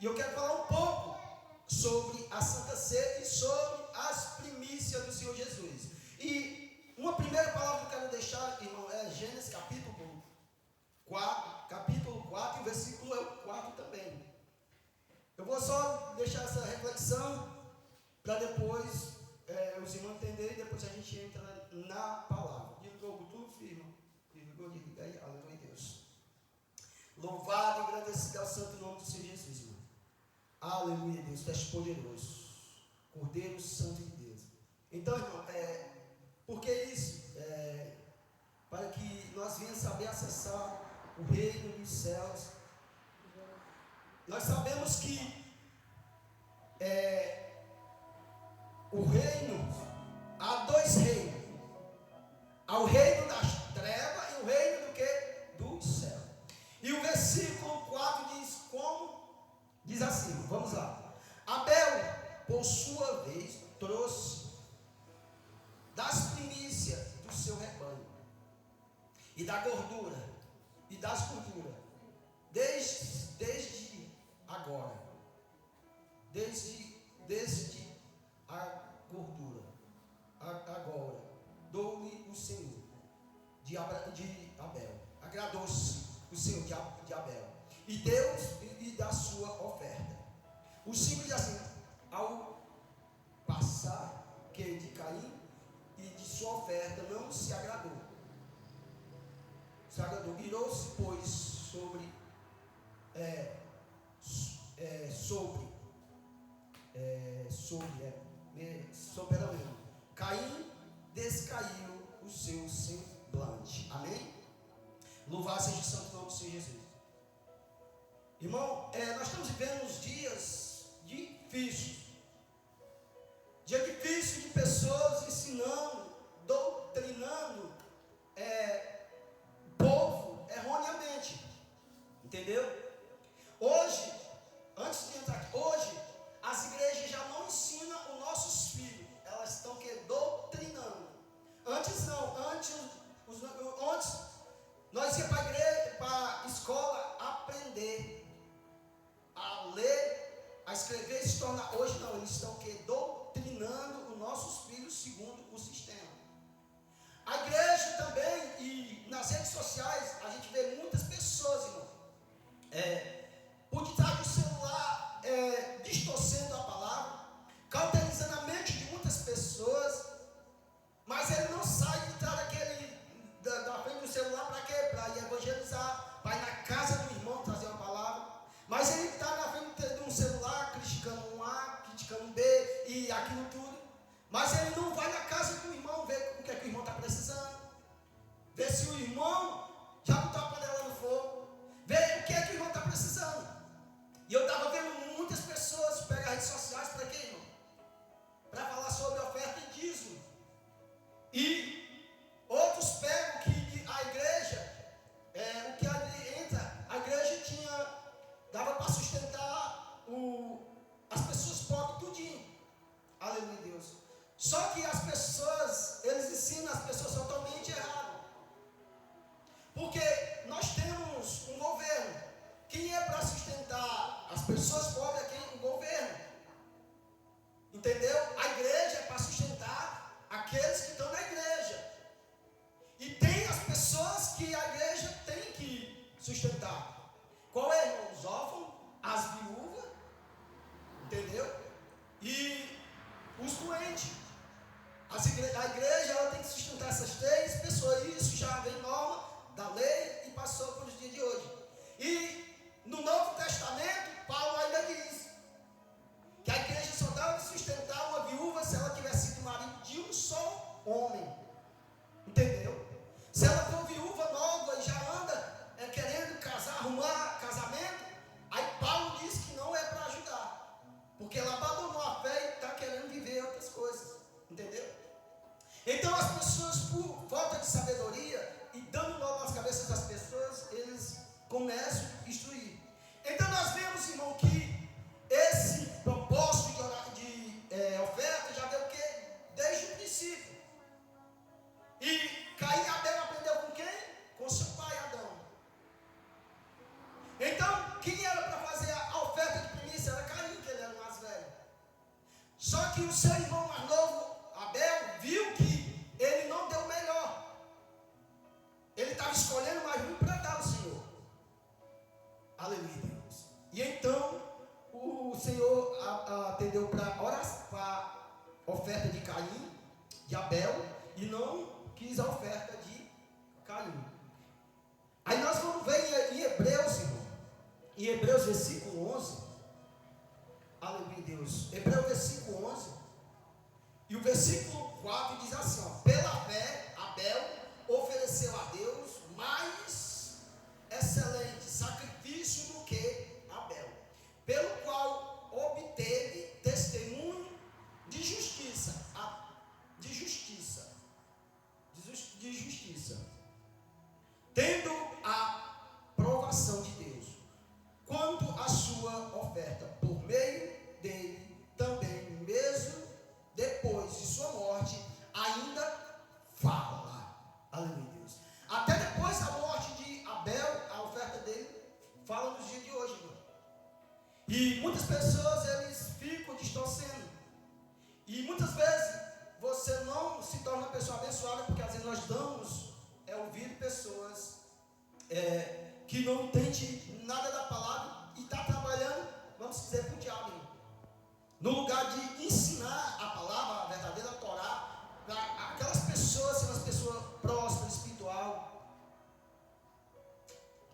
E eu quero falar um pouco sobre a Santa Ceia e sobre as primícias do Senhor Jesus. E uma primeira palavra que eu quero deixar, irmão, é Gênesis capítulo 4, e o versículo é o 4 também. Eu vou só deixar essa reflexão para depois os irmãos entenderem e depois a gente entra na palavra. Desligou tudo, firma. Desliga aí, aleluia Deus. Louvado e agradecido ao santo nome do Senhor Jesus, irmão. Aleluia Deus, tu és poderoso. Cordeiro Santo de Deus. Então, irmão, por que isso? Para que nós venhamos saber acessar o reino dos céus. Nós sabemos que o reino, há dois reinos. Há o reino das trevas e o reino do que? Do céu. E o versículo 4 diz como? Diz assim, vamos lá. Abel, por sua vez, trouxe das primícias do seu rebanho e da gordura e das gorduras, desde agora, desde a gordura, agora, dou-lhe o Senhor de Abel, agradou-se o Senhor de Abel, e Deus lhe da sua oferta. O 5 diz assim, ao passar que de Caim e de sua oferta não se agradou, virou-se, pois, sobre soberano. Caim descaiu o seu semblante. Amém? Louvado seja o santo nome do Senhor Jesus. Irmão, nós estamos vivendo uns dias difíceis. Dia difícil de pessoas ensinando, doutrinando o povo erroneamente. Entendeu? Hoje, antes de entrar aqui, hoje as igrejas já não ensinam os nossos filhos. Elas estão doutrinando. Antes não, antes nós íamos para a igreja, para a escola aprender a ler, a escrever e se tornar. Hoje não, eles estão doutrinando os nossos filhos segundo o sistema. A igreja também, e nas redes sociais, a gente vê muitas pessoas, irmão, por detrás do celular, distorcendo a palavra, cauterizando a mente de muitas pessoas, mas ele não sai de trás da frente do celular para quê? Para ir evangelizar, para ir na casa do irmão trazer uma palavra, mas ele está na frente de um celular, criticando um A, criticando um B, e aquilo tudo, mas ele não vai na casa do irmão ver o que é que o irmão está precisando, ver se o irmão já botou a panela no fogo, ver o que é que o irmão está precisando. E eu estava vendo muitas pessoas pegar redes sociais para quê, irmão? Para falar sobre oferta e dízimo. E outros pegam que a igreja, o que entra, a igreja dava para sustentar as pessoas pobres tudinho. Aleluia Deus. Só que as pessoas, eles ensinam as pessoas totalmente errado. Porque nós temos um governo. Quem é para sustentar as pessoas pobres é o governo. Entendeu? A igreja é para sustentar aqueles que estão na igreja. E tem as pessoas que a igreja tem que sustentar. Qual é, irmão? Os órfãos, as viúvas, entendeu? E os doentes. A igreja ela tem que sustentar essas três pessoas. Isso já vem norma da lei e passou para os dias de hoje. E no Novo Testamento, Paulo ainda diz que a igreja só deve sustentar uma viúva se ela tiver sido marido de um só homem. Entendeu? Se ela for viúva nova e já anda querendo casar, arrumar casamento, aí Paulo diz que não é para ajudar, porque ela abandonou a fé e está querendo viver outras coisas. Entendeu? Então as pessoas, por falta de sabedoria e dando nó nas cabeças das pessoas, eles começam a que o seu irmão mais novo, Abel, viu que ele não deu o melhor. Ele estava escolhendo mais ruim para dar ao Senhor. Aleluia, Deus. E então, o Senhor atendeu para a oferta de Caim, de Abel, e não quis a oferta de Caim. Aí nós vamos ver em Hebreus, irmão. Em Hebreus, versículo 11. Aleluia, Deus. Hebreus, versículo 11. E o versículo 4 diz assim, ó: pela fé, Abel ofereceu a Deus mais excelente sacrifício do que Abel, pelo qual obteve testemunho de justiça, tendo a aprovação de Deus, quanto à sua oferta, por meio dele também, mesmo depois de sua morte, ainda fala. Aleluia, Deus. Até depois da morte de Abel, a oferta dele fala nos dias de hoje, irmão. E muitas pessoas, eles ficam distorcendo. E muitas vezes você não se torna uma pessoa abençoada, porque às vezes nós damos ouvido pessoas que não entendem nada da palavra e está trabalhando, vamos dizer, para o diabo, irmão. No lugar de ensinar a palavra, a verdadeira Torá, para aquelas pessoas, serem as pessoas prósperas, espiritual,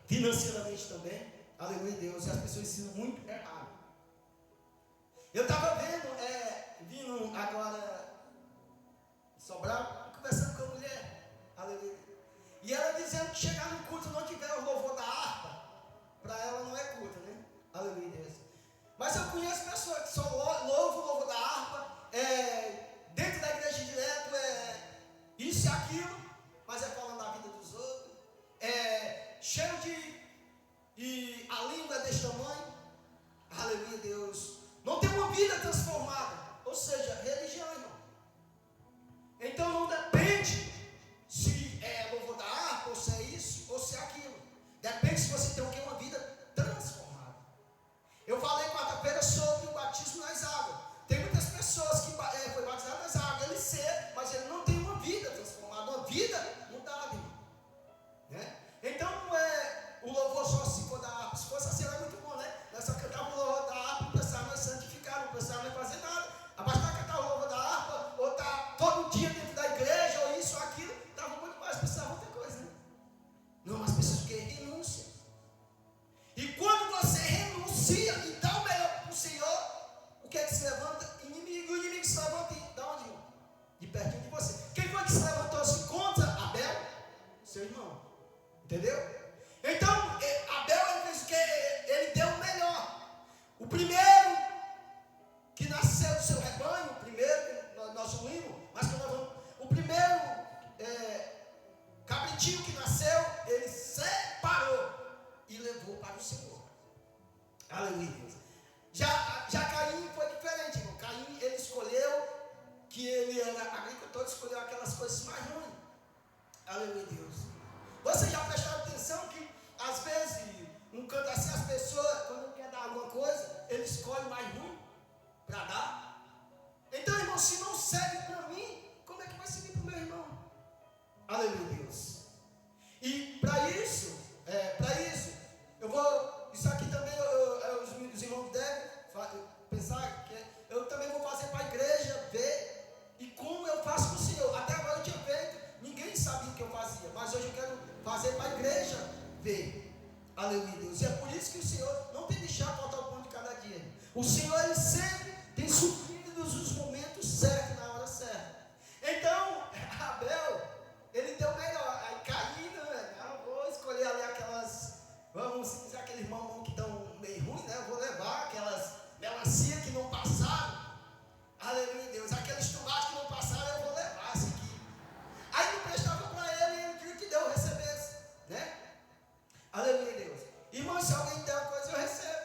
financeiramente também, aleluia, Deus, e as pessoas ensinam muito errado. Eu estava vindo agora Sobral, conversando com a mulher, aleluia, e ela dizendo que chegar no culto não tiver o louvor da harpa, para ela não é culto, né? Aleluia, Deus. Mas eu conheço pessoas que só louvam o louvor da harpa, dentro da igreja direto, isso e aquilo, mas é falando da vida dos outros, cheio e a língua é desse tamanho, aleluia, Deus. Não tem uma vida transformada, ou seja, religião, irmão. Então não depende se é louvor da harpa, ou se é isso, ou se é aquilo. Depende se você tem o que? Uma vida transformada. Eu falei quarta-feira sobre o batismo nas águas. Tem muitas pessoas que foi batizado nas águas, ele ser, mas ele não tem uma vida transformada, uma vida mudada, irmão. Né? Então não é o louvor só se for da harpa. Se fosse assim era muito bom, né? Nós só cantávamos o louvor da harpa, não precisava mais santificar, não precisava mais fazer nada. Bastava cantar o louvor da harpa, ou estar todo dia dentro da igreja, ou isso ou aquilo, estava muito mais, precisava outra coisa, né? Não, mas precisa o quê? Renúncia. E quando você renuncia e dá o melhor para o Senhor, o que é que se levanta? Inimigo. O inimigo se levanta de onde? De pertinho de você. Quem foi que se levantou-se contra Abel? Seu irmão. Entendeu? Então, Abel, ele fez o quê? Ele deu o melhor. O primeiro que nasceu do seu rebanho, o primeiro, nós unimos, mas que nós vamos, o primeiro cabritinho que nasceu, ele separou e levou para o Senhor. Aleluia, Deus. Já Caim foi diferente, irmão. Caim, ele escolheu que ele era agricultor, escolheu aquelas coisas mais ruins. Aleluia, Deus. Vocês já prestaram atenção que, às vezes, um canto assim, as pessoas, quando quer dar alguma coisa, ele escolhe mais ruim para dar. Então, irmão, se não serve para mim, como é que vai servir para o meu irmão? Aleluia, Deus. E para isso, eu vou, isso aqui também, os irmãos devem pensar que eu também vou fazer para a igreja ver e como eu faço com o Senhor. Até agora eu tinha feito, ninguém sabia o que eu fazia, mas hoje eu quero fazer para a igreja ver. Aleluia, Deus. E é por isso que o Senhor não tem deixado faltar o pão de cada dia. O Senhor, ele sempre tem suprido os momentos certos, na hora certa. Então, Abel, ele deu melhor. Aí Caim, vou escolher ali aquelas, vamos dizer, aqueles mamão que estão meio ruins, né? Eu vou levar aquelas melancia que não passaram. Aleluia, Deus. Aqueles tomates que não passaram, eu vou levar esse aqui. Aí não prestava para ele, e ele queria que Deus recebesse, né? Aleluia, Deus. Irmão, se alguém der uma coisa, eu recebo.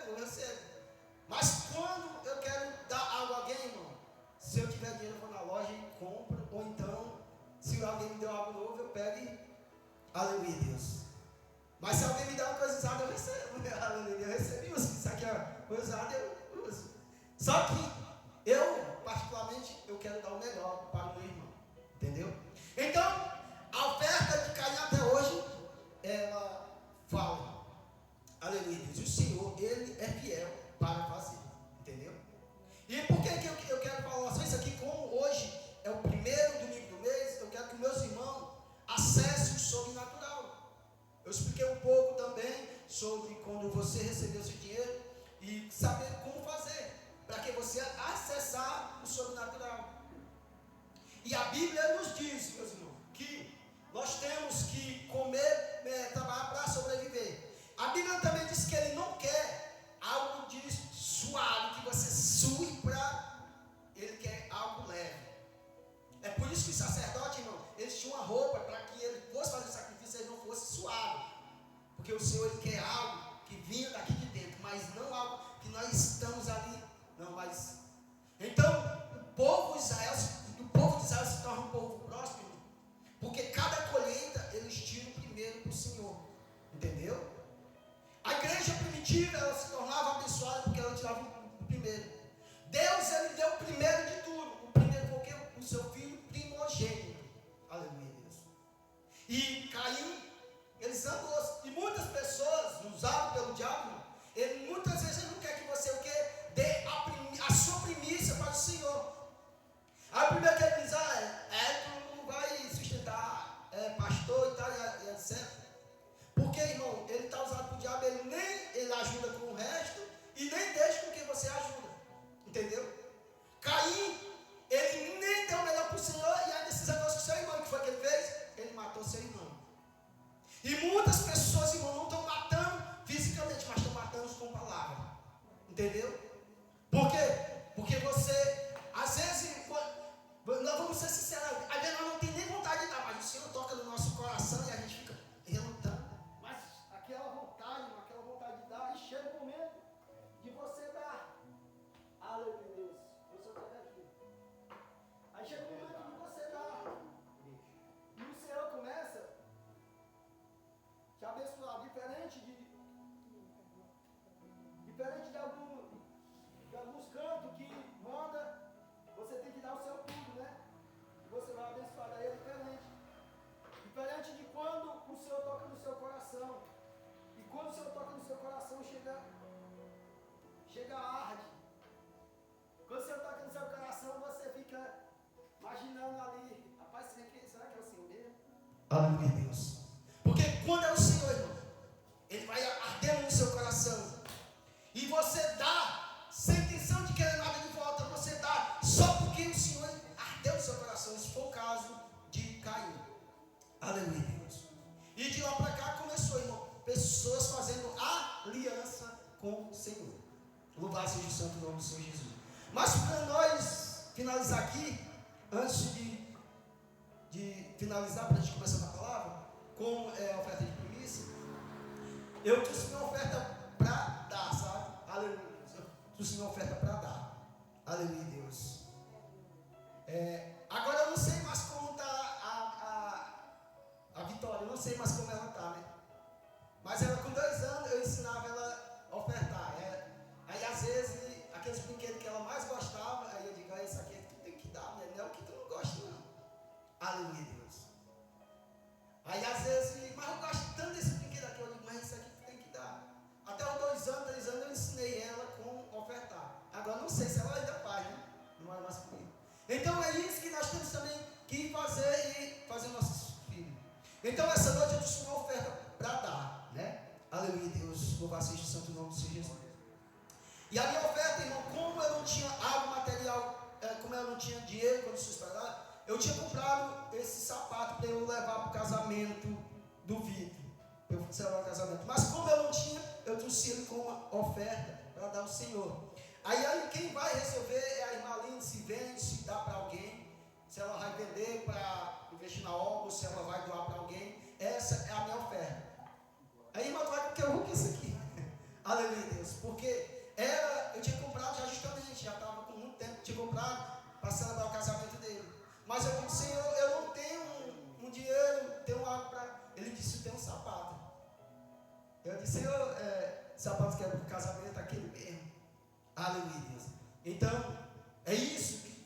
Mas quando eu quero dar algo a alguém, irmão, se eu tiver dinheiro, eu vou na loja e compro. Ou então, se alguém me deu algo novo, eu pego e... Aleluia, Deus. Mas se alguém me der uma coisa usada, eu recebo. Aleluia, eu recebi isso aqui, ó, coisa usada, eu uso. Só que eu, particularmente, eu quero dar o melhor para o meu irmão. Entendeu? Então, a oferta de Caim até hoje, ela fala. Aleluia, Deus. E o Senhor, Ele é fiel para fazer. Entendeu? E por que eu quero falar só isso aqui? Como hoje é o primeiro domingo do mês, eu quero que meus irmãos acessem o sobrenatural. Eu expliquei um pouco também sobre quando você recebeu seu dinheiro e saber como fazer para que você acessar o sobrenatural. E a Bíblia nos diz, meus irmãos, que nós temos que comer, trabalhar para sobreviver. A Bíblia também diz que Ele não quer algo de suave, que você sue para... Ele quer algo leve. É por isso que o sacerdote, irmão, eles tinham uma roupa para que ele fosse fazer o sacrifício e ele não fosse suave. Porque o Senhor, Ele quer algo que vinha daqui de dentro, mas não algo que nós estamos ali. Não, mas... Então, o povo de Israel se torna um povo próspero, porque cada colheita eles tiram primeiro para o Senhor. Entendeu? A igreja primitiva, ela se tornava abençoada porque ela tirava o primeiro. Deus, Ele deu o primeiro de tudo. O primeiro porque o seu filho primogênito. Aleluia, Deus. E Caim, ele zangou-se. E muitas pessoas, usadas pelo diabo, ele muitas vezes não quer que você o quê? Dê a sua primícia para o Senhor. Aí o primeiro que ele diz, tu não vai sustentar pastor e tal, e etc. Porque, irmão, ele está usado por diabo, ele ajuda com o resto e nem deixa com quem você ajuda. Entendeu? Caim, ele nem deu o melhor para o Senhor, e aí nesses negócios com o seu irmão, o que foi que ele fez? Ele matou seu irmão. E muitas pessoas, irmão, não estão matando fisicamente, mas estão matando com palavra. Entendeu? Por quê? Porque você, às vezes, nós vamos ser sinceros, às vezes nós não temos nem vontade de dar, mas o Senhor toca no nosso coração e a gente fica relutando. Mas aquela vontade de dar, e chega o momento de você dar. Aleluia, Deus. Eu só quero aqui. Aí chega o momento de você dar. E o Senhor começa a te abençoar, diferente de alguns cantos que manda, você tem que dar o seu tudo, né? E você vai abençoar, daí é diferente. Diferente de quando o Senhor toca no seu coração. E quando o Senhor toca no seu coração, chega arde. Quando o Senhor toca no seu coração, você fica imaginando ali, rapaz, será que é o Senhor mesmo? Aleluia, Deus. Porque quando é o Senhor, irmão, Ele vai ardendo no seu coração. E você dá, sem intenção de querer nada de volta, você dá só porque o Senhor ardeu no seu coração. Esse foi o caso de Caim. Aleluia, Deus. E de lá para cá começou, irmão, pessoas fazendo aliança com o Senhor. Louvado seja o santo nome do Senhor Jesus. Mas para nós finalizar aqui, antes de finalizar, para a gente começar na palavra, como é a oferta de primícia, eu trouxe uma oferta para dar, sabe? Aleluia, Deus. Eu trouxe uma oferta para dar. Aleluia, Deus. Agora eu não sei mais como está a Vitória, eu não sei mais como ela está, né? Mas ela, com 2 anos, eu ensinava ela a ofertar. Aí às vezes, aqueles brinquedos que ela mais gostava, aí eu digo, isso aqui é que tu tem que dar, né? Não é o que tu não gosta, não. Aleluia, Deus. Aí às vezes, mas eu gosto tanto desse brinquedo aqui, eu digo, mas isso aqui tu tem que dar. Até os 2 anos, 3 anos, eu ensinei ela como ofertar. Agora não sei se ela ainda faz, né? Não é mais comigo. Então é isso que nós temos também que fazer nossos filhos. Então essa noite eu trouxe uma oferta para dar, né? Aleluia, Deus. Louvado seja o santo nome do Senhor Jesus. E a minha oferta, irmão, como eu não tinha algo material, como eu não tinha dinheiro, condições para dar, eu tinha comprado esse sapato para eu levar para o casamento do Vitor, para eu celebrar o casamento. Mas como eu não tinha, eu trouxe ele com uma oferta para dar ao Senhor. Aí quem vai resolver é a irmã Aline, se vende, se dá para alguém, se ela vai vender para investir na obra, ou se ela vai doar para alguém. Essa é a minha oferta. Aí, irmã, vai porque eu vou com isso aqui. Aleluia, Deus. Porque eu tinha comprado já justamente, já estava com muito tempo, tinha comprado para celebrar o casamento dele. Mas eu disse, Senhor, eu não tenho um dinheiro, tenho algo para... Ele disse, tem um sapato. Eu disse, Senhor, sapato que é para o casamento, aquele mesmo. Aleluia, Deus. Então, é isso que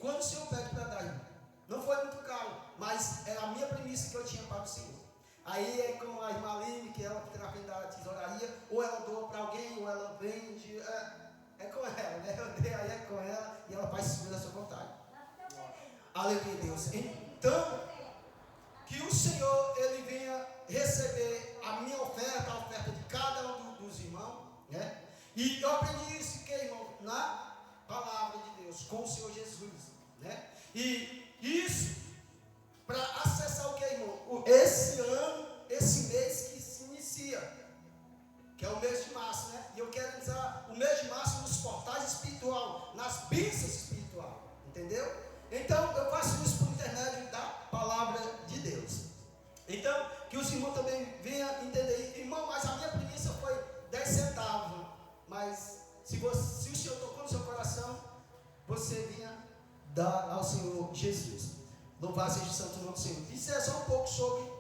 Aí é com a irmã Aline, que ela fica na frente da tesouraria, ou ela doa para alguém, ou ela vende. É com ela, né? Eu dei, aí é com ela, e ela faz segundo a sua vontade. Aleluia, Deus. Então, que o Senhor, Ele venha receber a minha oferta, a oferta de cada um dos irmãos, né? E eu aprendi isso, que, irmão, na palavra de Deus, com o Senhor Jesus, né? E isso, para acessar o que, irmão? Esse ano, esse mês que se inicia, que é o mês de março, né? E eu quero usar o mês de março nos portais espiritual, nas bênçãos espiritual, entendeu? Então, eu faço isso por intermédio da palavra de Deus. Então, que os irmãos também venham entender. Irmão, mas a minha premissa foi 10 centavos. Mas, se o Senhor tocou no seu coração, você vinha dar ao Senhor Jesus. Louvado seja o santo nome do Senhor. Isso é só um pouco sobre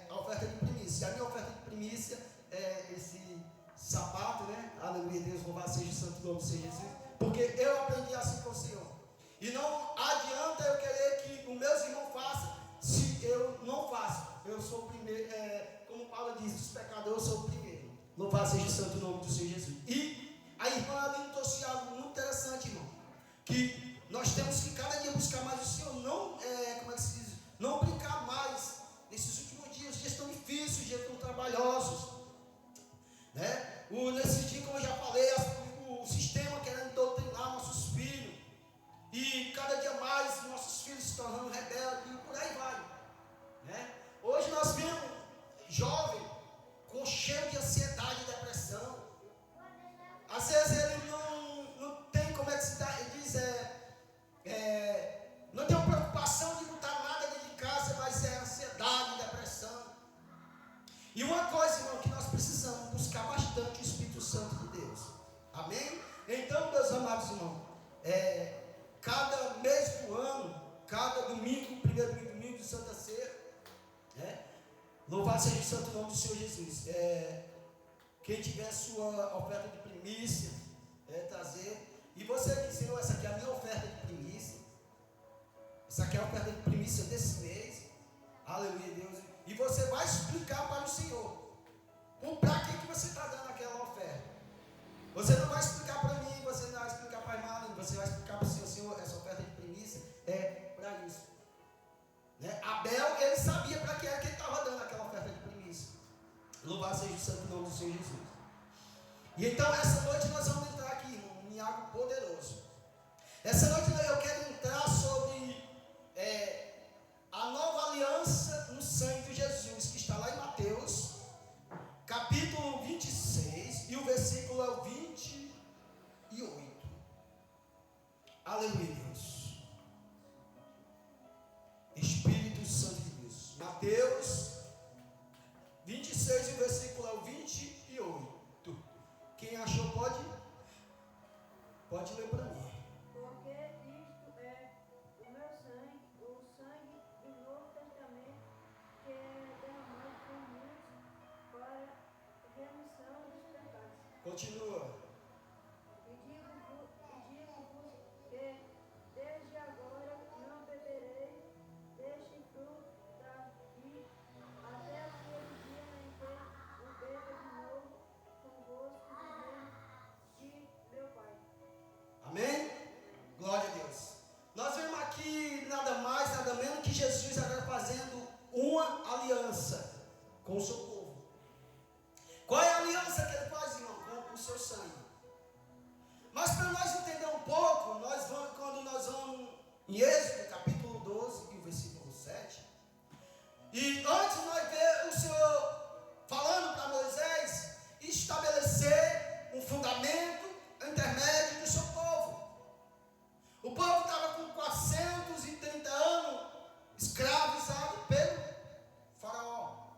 a oferta de primícia. A minha oferta de primícia é esse sapato, né? Aleluia, Deus, louvado seja o santo nome do Senhor Jesus. Porque eu aprendi assim com o Senhor. E não adianta eu querer que os meus irmãos façam, se eu não faço. Eu sou o primeiro, como Paulo diz, os pecadores, eu sou o primeiro. Louvado seja o santo nome do Senhor Jesus. E a irmã ali trouxe algo muito interessante, irmão. Que nós temos que cada dia buscar mais o Senhor. Não, como é que se diz? Não brincar mais. Nesses últimos dias, os dias tão difíceis, os dias tão trabalhosos. Né? Nesse dia, como eu já falei, o sistema querendo doutrinar nossos filhos. E cada dia mais nossos filhos se tornando rebeldes e por aí vai, né? Hoje nós vemos jovem com cheio de ansiedade e depressão. Às vezes ele não tem, como é que se dá, ele diz, não tem uma preocupação de botar nada dentro de casa, mas é ansiedade e depressão. E uma coisa, irmão, que nós precisamos buscar bastante o Espírito Santo de Deus. Amém? Então, meus amados irmãos, cada mês do ano, cada domingo, primeiro domingo de Santa Ceia, né? Louvado seja o santo nome do Senhor Jesus. Quem tiver sua oferta de primícia, trazer. E você diz, Senhor, essa aqui é a minha oferta de primícia. Essa aqui é a oferta de primícia desse mês. Aleluia, Deus. E você vai explicar para o Senhor para que você está dando aquela oferta. Você não vai explicar para mim, você não vai explicar para a irmã, você vai explicar para o Senhor, Senhor, essa oferta de primícia é para isso. Né? Abel, ele sabia para que era que ele estava dando aquela oferta de primícia. Louvado seja o santo nome do Senhor Jesus. E então, essa noite nós vamos entrar aqui, irmão, em algo poderoso. Essa noite eu quero entrar sobre a nova aliança no sangue de Jesus, que está lá em Mateus, capítulo 26, e o versículo é o 28. Aleluia, Deus. Espírito Santo de Deus. Mateus 26, e o versículo é o 28. Quem achou pode ler para mim. Porque isto é o meu sangue, o sangue do Novo Testamento, que é derramado por muitos para remissão dos pecados. Continua. E digo-vos que desde agora não beberei deste fruto daqui até aquele dia em que o beba de novo convosco no reino de meu Pai. Amém? Glória a Deus. Nós vemos aqui nada mais, nada menos que Jesus agora fazendo uma aliança com o seu povo. Qual é a aliança que ele faz, irmão? Com o seu sangue. Mas para nós entender um pouco, quando nós vamos em Êxodo, capítulo 12, e o versículo 7, e antes nós vemos o Senhor falando para Moisés estabelecer um fundamento intermédio do seu povo. O povo estava com 430 anos escravizado pelo faraó.